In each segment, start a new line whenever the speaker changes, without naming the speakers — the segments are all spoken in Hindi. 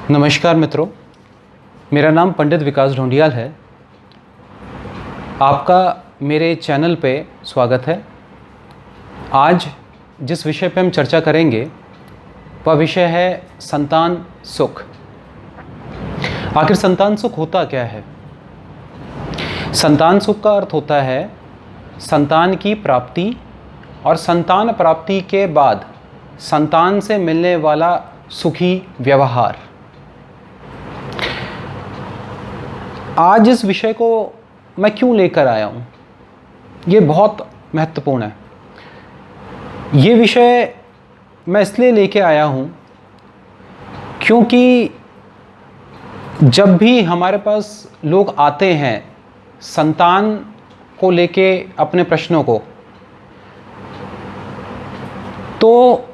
नमस्कार मित्रों, मेरा नाम पंडित विकास ढोंडियाल है। आपका मेरे चैनल पे स्वागत है। आज जिस विषय पे हम चर्चा करेंगे वह विषय है संतान सुख। आखिर संतान सुख होता क्या है? संतान सुख का अर्थ होता है संतान की प्राप्ति और संतान प्राप्ति के बाद संतान से मिलने वाला सुखी व्यवहार। आज इस विषय को मैं क्यों लेकर आया हूँ, ये बहुत महत्वपूर्ण है। ये विषय मैं इसलिए लेके आया हूँ क्योंकि जब भी हमारे पास लोग आते हैं संतान को लेके अपने प्रश्नों को, तो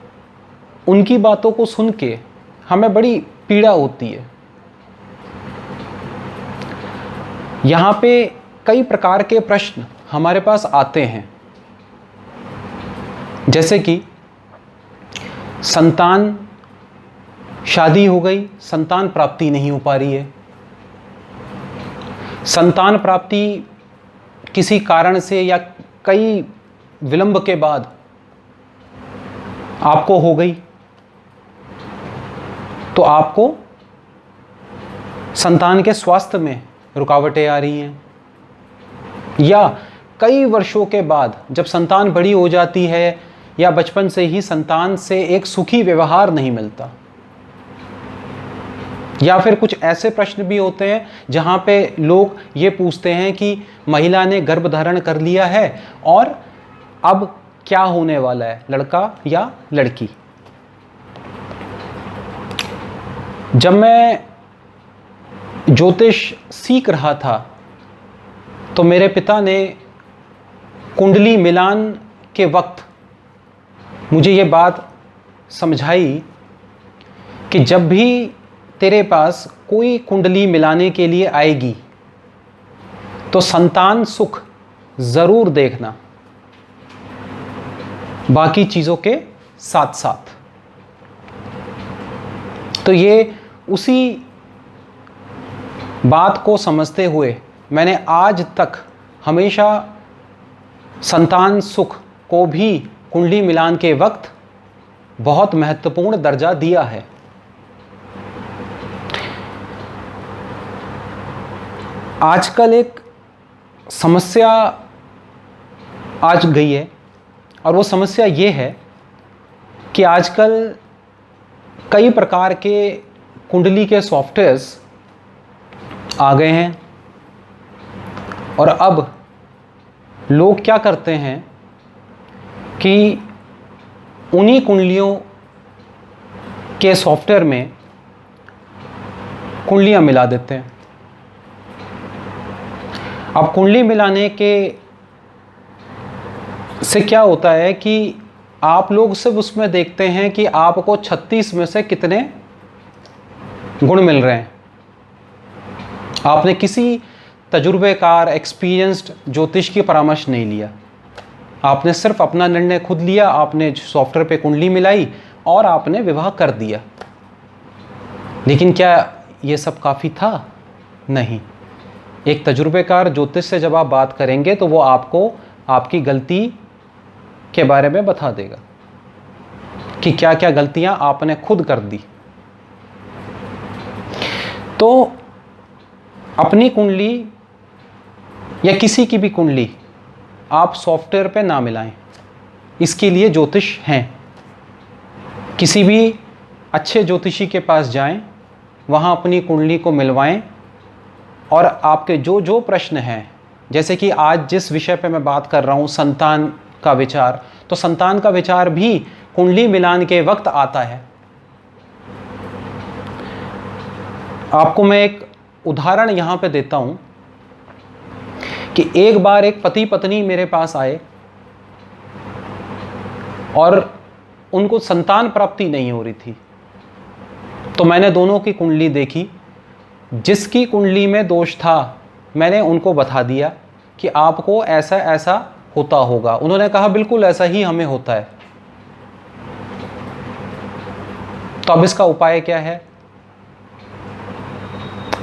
उनकी बातों को सुन के हमें बड़ी पीड़ा होती है। यहाँ पे कई प्रकार के प्रश्न हमारे पास आते हैं, जैसे कि संतान, शादी हो गई, संतान प्राप्ति नहीं हो पा रही है। संतान प्राप्ति किसी कारण से या कई विलंब के बाद आपको हो गई, तो आपको संतान के स्वास्थ्य में रुकावटें आ रही हैं, या कई वर्षों के बाद जब संतान बड़ी हो जाती है या बचपन से ही संतान से एक सुखी व्यवहार नहीं मिलता, या फिर कुछ ऐसे प्रश्न भी होते हैं जहां पे लोग ये पूछते हैं कि महिला ने गर्भ धारण कर लिया है और अब क्या होने वाला है, लड़का या लड़की। जब मैं ज्योतिष सीख रहा था तो मेरे पिता ने कुंडली मिलान के वक्त मुझे ये बात समझाई कि जब भी तेरे पास कोई कुंडली मिलाने के लिए आएगी तो संतान सुख ज़रूर देखना, बाकी चीज़ों के साथ साथ। तो ये उसी बात को समझते हुए मैंने आज तक हमेशा संतान सुख को भी कुंडली मिलान के वक्त बहुत महत्वपूर्ण दर्जा दिया है। आजकल एक समस्या आज गई है और वो समस्या ये है कि आजकल कई प्रकार के कुंडली के सॉफ्टवेयर्स आ गए हैं और अब लोग क्या करते हैं कि उन्हीं कुंडलियों के सॉफ्टवेयर में कुंडलियां मिला देते हैं। अब कुंडली मिलाने के से क्या होता है कि आप लोग सिर्फ उसमें देखते हैं कि आपको 36 में से कितने गुण मिल रहे हैं। आपने किसी तजुर्बेकार एक्सपीरियंस्ड ज्योतिष की परामर्श नहीं लिया, आपने सिर्फ अपना निर्णय खुद लिया, आपने सॉफ्टवेयर पे कुंडली मिलाई और आपने विवाह कर दिया। लेकिन क्या ये सब काफ़ी था? नहीं। एक तजुर्बेकार ज्योतिष से जब आप बात करेंगे तो वो आपको आपकी गलती के बारे में बता देगा कि क्या क्या गलतियां आपने खुद कर दी। तो अपनी कुंडली या किसी की भी कुंडली आप सॉफ्टवेयर पे ना मिलाएं, इसके लिए ज्योतिष हैं। किसी भी अच्छे ज्योतिषी के पास जाएं, वहाँ अपनी कुंडली को मिलवाएं और आपके जो जो प्रश्न हैं, जैसे कि आज जिस विषय पे मैं बात कर रहा हूँ संतान का विचार, तो संतान का विचार भी कुंडली मिलान के वक्त आता है। आपको मैं एक उदाहरण यहाँ पे देता हूँ कि एक बार एक पति पत्नी मेरे पास आए और उनको संतान प्राप्ति नहीं हो रही थी। तो मैंने दोनों की कुंडली देखी, जिसकी कुंडली में दोष था मैंने उनको बता दिया कि आपको ऐसा ऐसा होता होगा। उन्होंने कहा बिल्कुल ऐसा ही हमें होता है। तो अब इसका उपाय क्या है?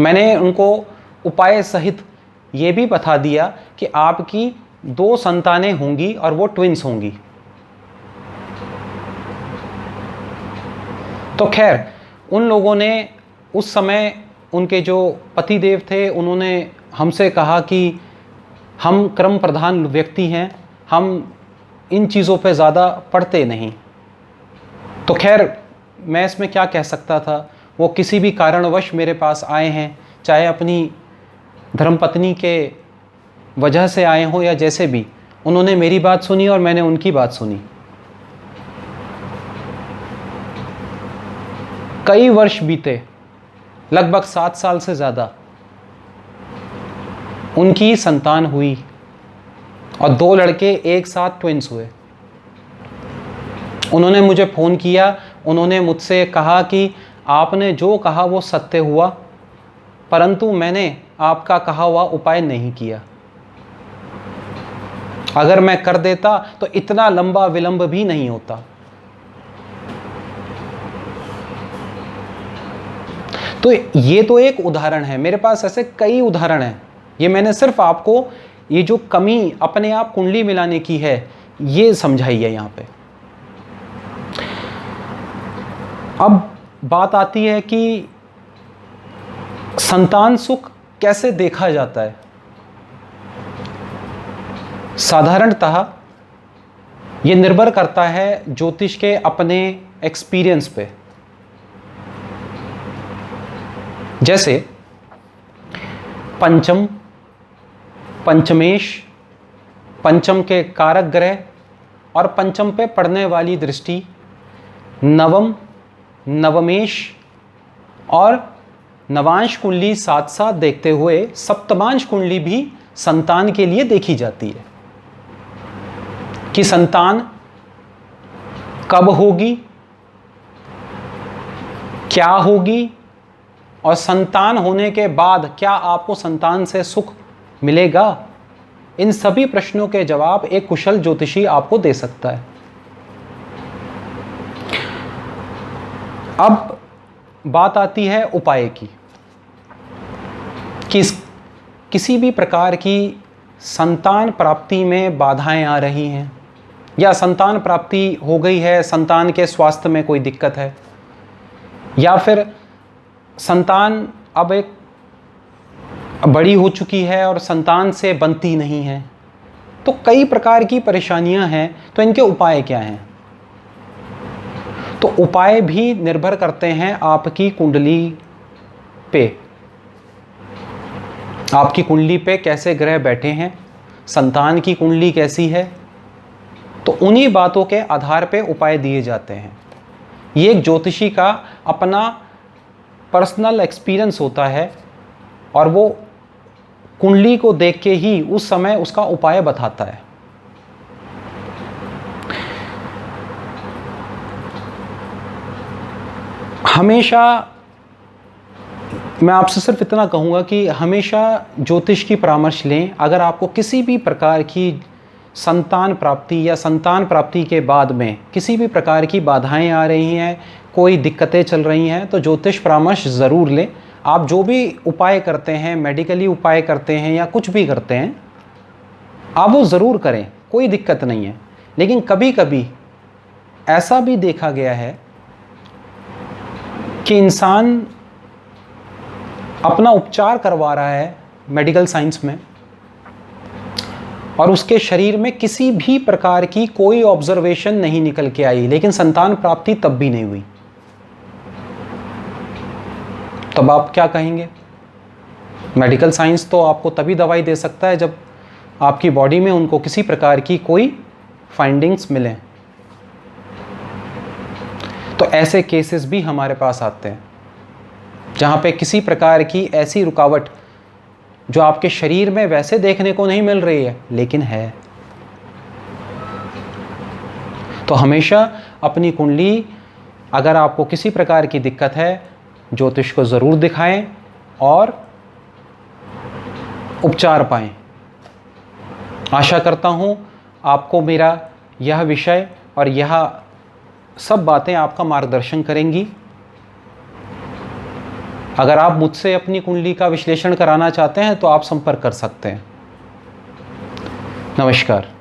मैंने उनको उपाय सहित ये भी बता दिया कि आपकी 2 संतानें होंगी और वो ट्विंस होंगी। तो खैर, उन लोगों ने उस समय, उनके जो पतिदेव थे, उन्होंने हमसे कहा कि हम कर्म प्रधान व्यक्ति हैं, हम इन चीज़ों पे ज़्यादा पढ़ते नहीं। तो खैर, मैं इसमें क्या कह सकता था। वो किसी भी कारणवश मेरे पास आए हैं, चाहे अपनी धर्मपत्नी के वजह से आए हों या जैसे भी, उन्होंने मेरी बात सुनी और मैंने उनकी बात सुनी। कई वर्ष बीते, लगभग 7 साल से ज़्यादा। उनकी संतान हुई और 2 लड़के एक साथ ट्विंस हुए। उन्होंने मुझे फ़ोन किया, उन्होंने मुझसे कहा कि आपने जो कहा वो सत्य हुआ, परंतु मैंने आपका कहा हुआ उपाय नहीं किया। अगर मैं कर देता तो इतना लंबा विलंब भी नहीं होता। तो ये तो एक उदाहरण है, मेरे पास ऐसे कई उदाहरण हैं। ये मैंने सिर्फ आपको ये जो कमी अपने आप कुंडली मिलाने की है ये समझाई है यहाँ पे। अब बात आती है कि संतान सुख कैसे देखा जाता है। साधारणतः ये निर्भर करता है ज्योतिष के अपने एक्सपीरियंस पे। जैसे पंचम, पंचमेश, पंचम के कारक ग्रह और पंचम पे पड़ने वाली दृष्टि, नवम, नवमेश और नवांश कुंडली साथ साथ देखते हुए सप्तमांश कुंडली भी संतान के लिए देखी जाती है कि संतान कब होगी, क्या होगी, और संतान होने के बाद क्या आपको संतान से सुख मिलेगा। इन सभी प्रश्नों के जवाब एक कुशल ज्योतिषी आपको दे सकता है। अब बात आती है उपाय की कि किसी भी प्रकार की संतान प्राप्ति में बाधाएं आ रही हैं या संतान प्राप्ति हो गई है, संतान के स्वास्थ्य में कोई दिक्कत है, या फिर संतान अब एक बड़ी हो चुकी है और संतान से बनती नहीं है। तो कई प्रकार की परेशानियां हैं, तो इनके उपाय क्या हैं। तो उपाय भी निर्भर करते हैं आपकी कुंडली पे, आपकी कुंडली पे कैसे ग्रह बैठे हैं, संतान की कुंडली कैसी है। तो उन्हीं बातों के आधार पे उपाय दिए जाते हैं। ये एक ज्योतिषी का अपना पर्सनल एक्सपीरियंस होता है और वो कुंडली को देख के ही उस समय उसका उपाय बताता है। हमेशा मैं आपसे सिर्फ इतना कहूँगा कि हमेशा ज्योतिष की परामर्श लें। अगर आपको किसी भी प्रकार की संतान प्राप्ति या संतान प्राप्ति के बाद में किसी भी प्रकार की बाधाएं आ रही हैं, कोई दिक्कतें चल रही हैं, तो ज्योतिष परामर्श ज़रूर लें। आप जो भी उपाय करते हैं, मेडिकली उपाय करते हैं या कुछ भी करते हैं, आप वो ज़रूर करें, कोई दिक्कत नहीं है। लेकिन कभी कभी ऐसा भी देखा गया है कि इंसान अपना उपचार करवा रहा है मेडिकल साइंस में और उसके शरीर में किसी भी प्रकार की कोई ऑब्जर्वेशन नहीं निकल के आई, लेकिन संतान प्राप्ति तब भी नहीं हुई। तब आप क्या कहेंगे? मेडिकल साइंस तो आपको तभी दवाई दे सकता है जब आपकी बॉडी में उनको किसी प्रकार की कोई फाइंडिंग्स मिलें। तो ऐसे केसेस भी हमारे पास आते हैं जहाँ पे किसी प्रकार की ऐसी रुकावट जो आपके शरीर में वैसे देखने को नहीं मिल रही है लेकिन है। तो हमेशा अपनी कुंडली, अगर आपको किसी प्रकार की दिक्कत है, ज्योतिष को ज़रूर दिखाएं और उपचार पाएं। आशा करता हूँ आपको मेरा यह विषय और यह सब बातें आपका मार्गदर्शन करेंगी। अगर आप मुझसे अपनी कुंडली का विश्लेषण कराना चाहते हैं तो आप संपर्क कर सकते हैं। नमस्कार।